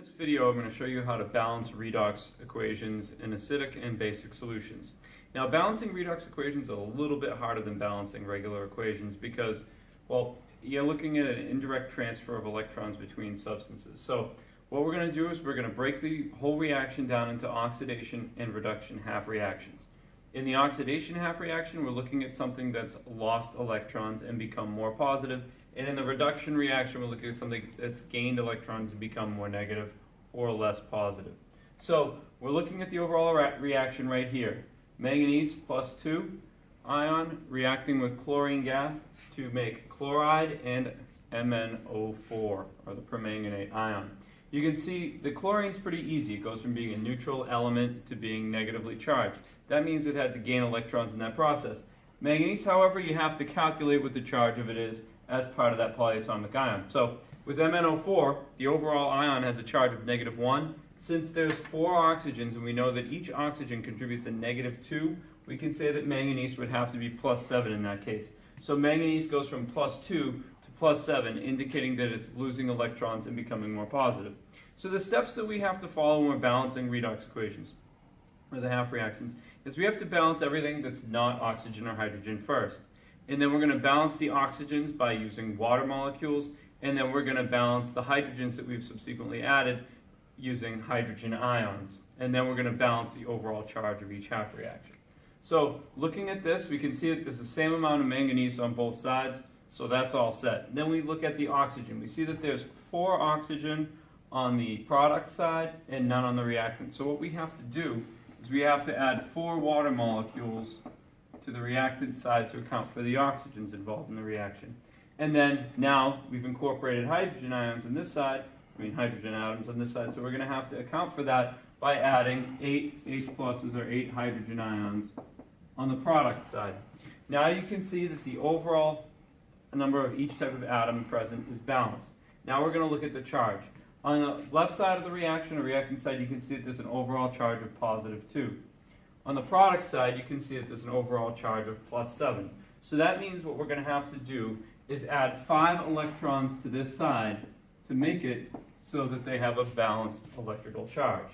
this video, I'm going to show you how to balance redox equations in acidic and basic solutions. Now, balancing redox equations is a little bit harder than balancing regular equations because, well, you're looking at an indirect transfer of electrons between substances. So what we're going to do is we're going to break the whole reaction down into oxidation and reduction half reactions. In the oxidation half reaction, we're looking at something that's lost electrons and become more positive. And in the reduction reaction, we're looking at something that's gained electrons and become more negative or less positive. So we're looking at the overall reaction right here. Manganese plus 2 ion reacting with chlorine gas to make chloride and MnO4, or the permanganate ion. You can see the chlorine's pretty easy. It goes from being a neutral element to being negatively charged. That means it had to gain electrons in that process. Manganese, however, you have to calculate what the charge of it is as part of that polyatomic ion. So with MnO4, the overall ion has a charge of -1. Since there's 4 oxygens and we know that each oxygen contributes a -2, we can say that manganese would have to be +7 in that case. So manganese goes from +2 to +7, indicating that it's losing electrons and becoming more positive. So the steps that we have to follow when we're balancing redox equations, or the half reactions, is we have to balance everything that's not oxygen or hydrogen first. And then we're going to balance the oxygens by using water molecules, and then we're going to balance the hydrogens that we've subsequently added using hydrogen ions. And then we're going to balance the overall charge of each half reaction. So looking at this, we can see that there's the same amount of manganese on both sides, so that's all set. And then we look at the oxygen. We see that there's 4 oxygen on the product side and none on the reactant. So what we have to do is we have to add 4 water molecules to the reactant side to account for the oxygens involved in the reaction. And then now we've incorporated hydrogen ions on this side, hydrogen atoms on this side, so we're going to have to account for that by adding 8 H pluses or 8 hydrogen ions on the product side. Now you can see that the overall number of each type of atom present is balanced. Now we're going to look at the charge. On the left side of the reaction, or reactant side, you can see that there's an overall charge of +2. On the product side, you can see that there's an overall charge of +7. So that means what we're going to have to do is add 5 electrons to this side to make it so that they have a balanced electrical charge.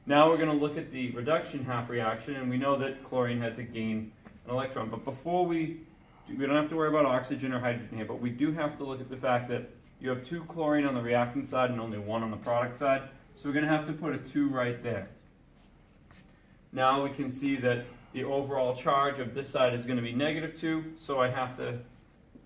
Now we're going to look at the reduction half reaction, and we know that chlorine had to gain an electron. But before we don't have to worry about oxygen or hydrogen here, but we do have to look at the fact that you have 2 chlorine on the reactant side and only 1 on the product side. So we're going to have to put a 2 right there. Now we can see that the overall charge of this side is going to be -2, so I have to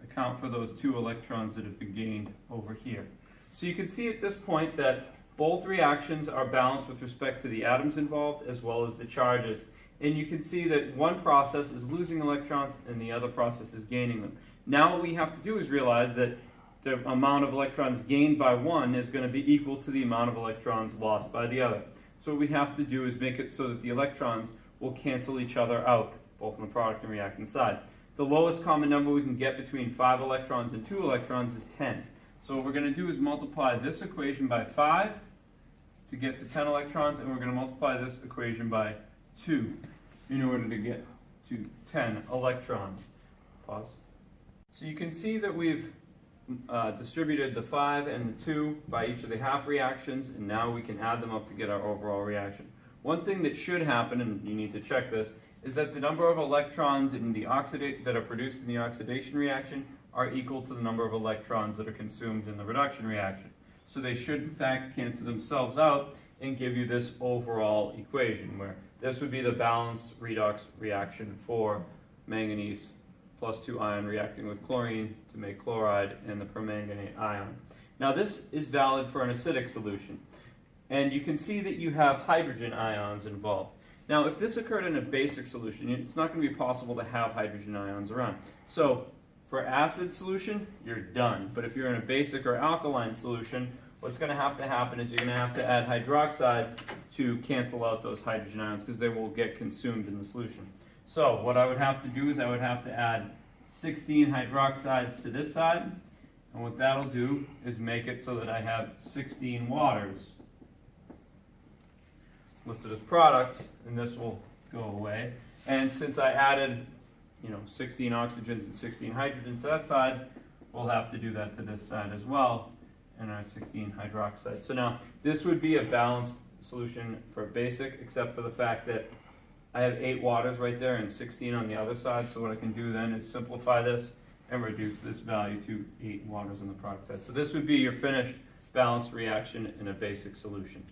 account for those 2 electrons that have been gained over here. So you can see at this point that both reactions are balanced with respect to the atoms involved as well as the charges. And you can see that one process is losing electrons and the other process is gaining them. Now what we have to do is realize that the amount of electrons gained by one is going to be equal to the amount of electrons lost by the other. So what we have to do is make it so that the electrons will cancel each other out, both on the product and reactant side. The lowest common number we can get between 5 electrons and 2 electrons is 10. So what we're going to do is multiply this equation by 5 to get to 10 electrons, and we're going to multiply this equation by 2 in order to get to 10 electrons. Pause. So you can see that we've distributed the 5 and the 2 by each of the half reactions, and now we can add them up to get our overall reaction. One thing that should happen, and you need to check this, is that the number of electrons in the that are produced in the oxidation reaction are equal to the number of electrons that are consumed in the reduction reaction. So they should in fact cancel themselves out and give you this overall equation, where this would be the balanced redox reaction for manganese plus 2 ion reacting with chlorine to make chloride and the permanganate ion. Now this is valid for an acidic solution. And you can see that you have hydrogen ions involved. Now if this occurred in a basic solution, it's not going to be possible to have hydrogen ions around. So for acid solution, you're done. But if you're in a basic or alkaline solution, what's going to happen is you're going to have to add hydroxides to cancel out those hydrogen ions because they will get consumed in the solution. So what I would have to do is I would have to add 16 hydroxides to this side, and what that'll do is make it so that I have 16 waters listed as products, and this will go away. And since I added 16 oxygens and 16 hydrogens to that side, we'll have to do that to this side as well. NR16 hydroxide. So now this would be a balanced solution for basic, except for the fact that I have 8 waters right there and 16 on the other side. So what I can do then is simplify this and reduce this value to 8 waters on the product side. So this would be your finished balanced reaction in a basic solution.